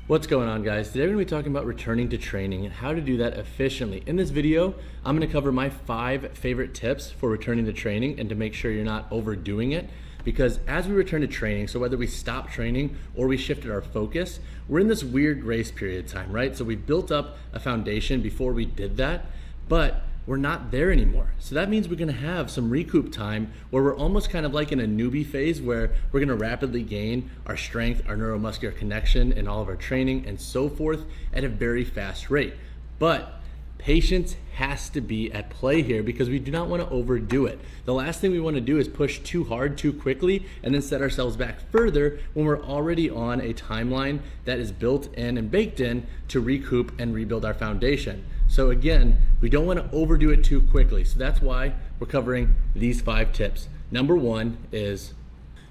What's going on, guys? Today we're going to be talking about returning to training and how to do that efficiently. In this video, I'm going to cover my 5 favorite tips for returning to training and to make sure you're not overdoing it. Because as we return to training, so whether we stop training or we shifted our focus, we're in this weird grace period time, right? So we built up a foundation before we did that, but we're not there anymore. So that means we're gonna have some recoup time where we're almost kind of like in a newbie phase where we're gonna rapidly gain our strength, our neuromuscular connection, and all of our training and so forth at a very fast rate. But patience has to be at play here because we do not want to overdo it. The last thing we want to do is push too hard too quickly and then set ourselves back further when we're already on a timeline that is built in and baked in to recoup and rebuild our foundation. So again, we don't want to overdo it too quickly. So that's why we're covering these 5 tips. Number 1 is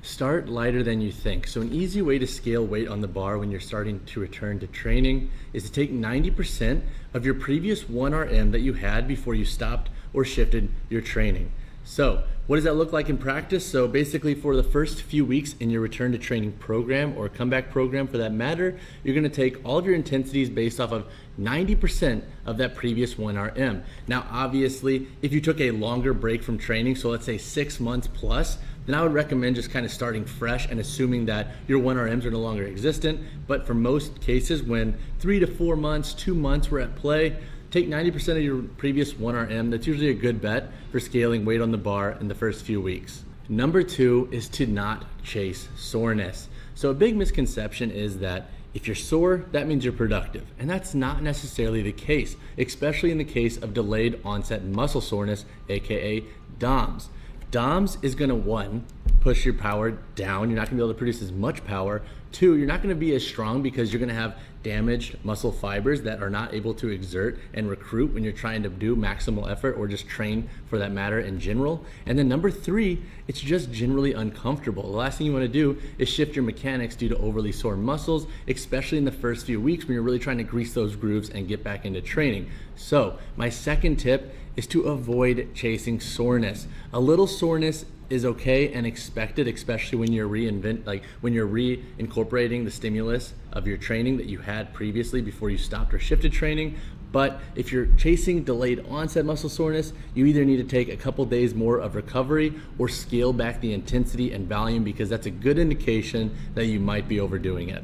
start lighter than you think. So an easy way to scale weight on the bar when you're starting to return to training is to take 90% of your previous 1RM that you had before you stopped or shifted your training. So what does that look like in practice? So basically for the first few weeks in your return to training program or comeback program for that matter, you're gonna take all of your intensities based off of 90% of that previous 1RM. Now obviously, if you took a longer break from training, so let's say 6 months plus, then I would recommend just kind of starting fresh and assuming that your 1RMs are no longer existent. But for most cases, when 3 to 4 months, 2 months were at play, take 90% of your previous 1RM. That's usually a good bet for scaling weight on the bar in the first few weeks. Number 2 is to not chase soreness. So a big misconception is that if you're sore, that means you're productive. And that's not necessarily the case, especially in the case of delayed onset muscle soreness, AKA DOMS. DOMS is gonna, 1, push your power down. You're not gonna be able to produce as much power. 2, you're not gonna be as strong because you're gonna have damaged muscle fibers that are not able to exert and recruit when you're trying to do maximal effort or just train for that matter in general. And then number 3, it's just generally uncomfortable. The last thing you wanna do is shift your mechanics due to overly sore muscles, especially in the first few weeks when you're really trying to grease those grooves and get back into training. So my second tip is to avoid chasing soreness. A little soreness is okay and expected, especially when you're reincorporating the stimulus of your training that you had previously before you stopped or shifted training. But if you're chasing delayed onset muscle soreness, you either need to take a couple days more of recovery or scale back the intensity and volume because that's a good indication that you might be overdoing it.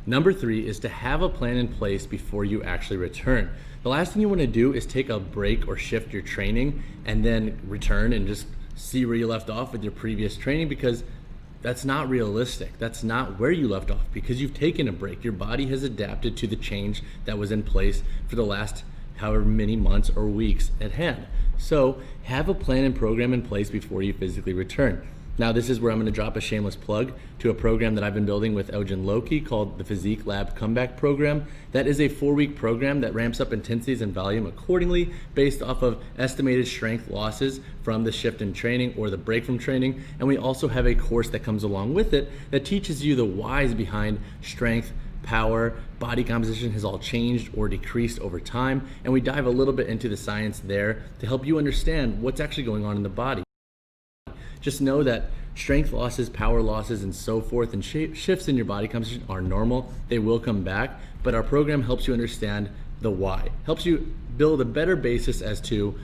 Number 3 is to have a plan in place before you actually return. The last thing you want to do is take a break or shift your training and then return and just see where you left off with your previous training because that's not realistic. That's not where you left off because you've taken a break. Your body has adapted to the change that was in place for the last however many months or weeks at hand. So have a plan and program in place before you physically return. Now this is where I'm going to drop a shameless plug to a program that I've been building with Elgin Loki called the Physique Lab Comeback Program. That is a 4-week program that ramps up intensities and volume accordingly based off of estimated strength losses from the shift in training or the break from training. And we also have a course that comes along with it that teaches you the whys behind strength, power, body composition has all changed or decreased over time. And we dive a little bit into the science there to help you understand what's actually going on in the body. Just know that strength losses, power losses, and so forth, and shifts in your body composition are normal. They will come back, but our program helps you understand the why. Helps you build a better basis as to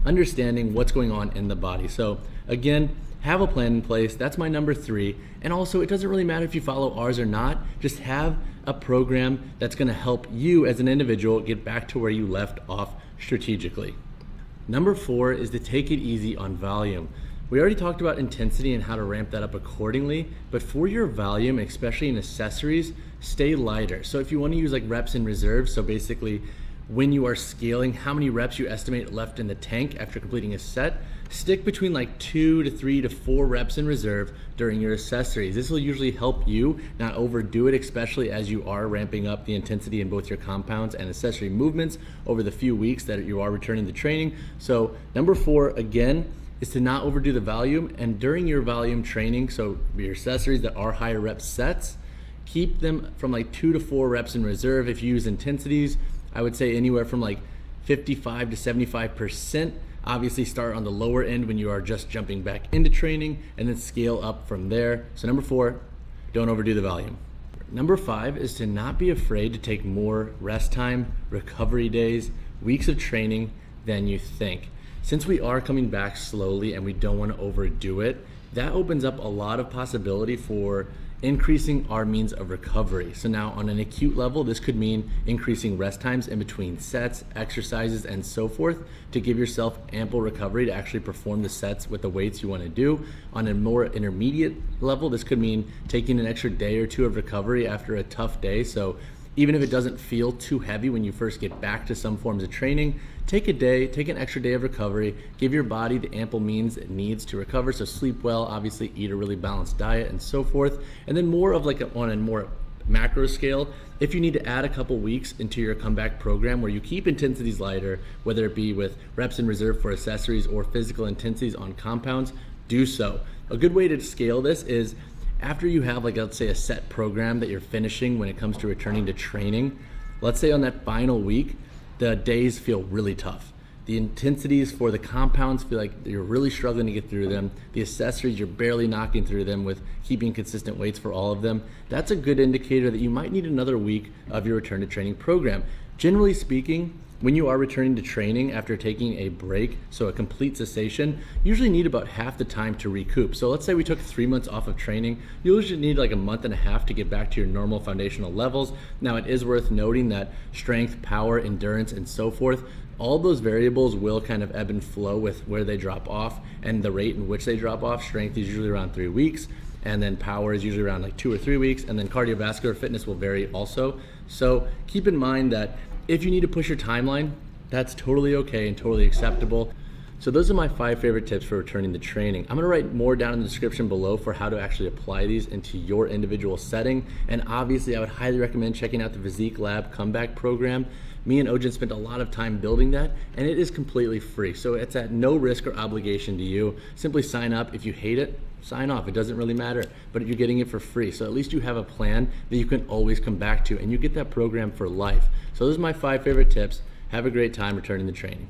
understanding what's going on in the body. So again, have a plan in place. That's my number 3. And also, it doesn't really matter if you follow ours or not. Just have a program that's gonna help you as an individual get back to where you left off strategically. Number 4 is to take it easy on volume. We already talked about intensity and how to ramp that up accordingly, but for your volume, especially in accessories, stay lighter. So if you want to use like reps in reserve, so basically when you are scaling how many reps you estimate left in the tank after completing a set, stick between like 2 to 3 to 4 reps in reserve during your accessories. This will usually help you not overdo it, especially as you are ramping up the intensity in both your compounds and accessory movements over the few weeks that you are returning to training. So number 4, again, is to not overdo the volume, and during your volume training, so your accessories that are higher rep sets, keep them from like 2 to 4 reps in reserve. If you use intensities, I would say anywhere from like 55 to 75%. Obviously start on the lower end when you are just jumping back into training and then scale up from there. So number 4, don't overdo the volume. Number 5 is to not be afraid to take more rest time, recovery days, weeks of training than you think. Since we are coming back slowly and we don't want to overdo it, that opens up a lot of possibility for increasing our means of recovery. So now on an acute level, this could mean increasing rest times in between sets, exercises, and so forth to give yourself ample recovery to actually perform the sets with the weights you want to do. On a more intermediate level, this could mean taking an extra day or two of recovery after a tough day. So even if it doesn't feel too heavy when you first get back to some forms of training, take an extra day of recovery, give your body the ample means it needs to recover. So sleep well, obviously eat a really balanced diet and so forth. And then more of on a more macro scale, if you need to add a couple weeks into your comeback program where you keep intensities lighter, whether it be with reps in reserve for accessories or physical intensities on compounds, do so. A good way to scale this is after you have let's say a set program that you're finishing when it comes to returning to training, let's say on that final week, the days feel really tough. The intensities for the compounds feel like you're really struggling to get through them. The accessories, you're barely knocking through them with keeping consistent weights for all of them. That's a good indicator that you might need another week of your return to training program. Generally speaking, when you are returning to training after taking a break, so a complete cessation, you usually need about half the time to recoup. So let's say we took 3 months off of training, you usually need like a month and a half to get back to your normal foundational levels. Now it is worth noting that strength, power, endurance, and so forth, all those variables will kind of ebb and flow with where they drop off and the rate in which they drop off. Strength is usually around 3 weeks, and then power is usually around 2 or 3 weeks, and then cardiovascular fitness will vary also. So keep in mind that if you need to push your timeline, that's totally okay and totally acceptable. So those are my 5 favorite tips for returning to training. I'm gonna write more down in the description below for how to actually apply these into your individual setting. And obviously I would highly recommend checking out the Physique Lab comeback program. Me and Ojan spent a lot of time building that, and it is completely free. So it's at no risk or obligation to you. Simply sign up. If you hate it, sign off. It doesn't really matter, but you're getting it for free. So at least you have a plan that you can always come back to, and you get that program for life. So those are my 5 favorite tips. Have a great time returning to training.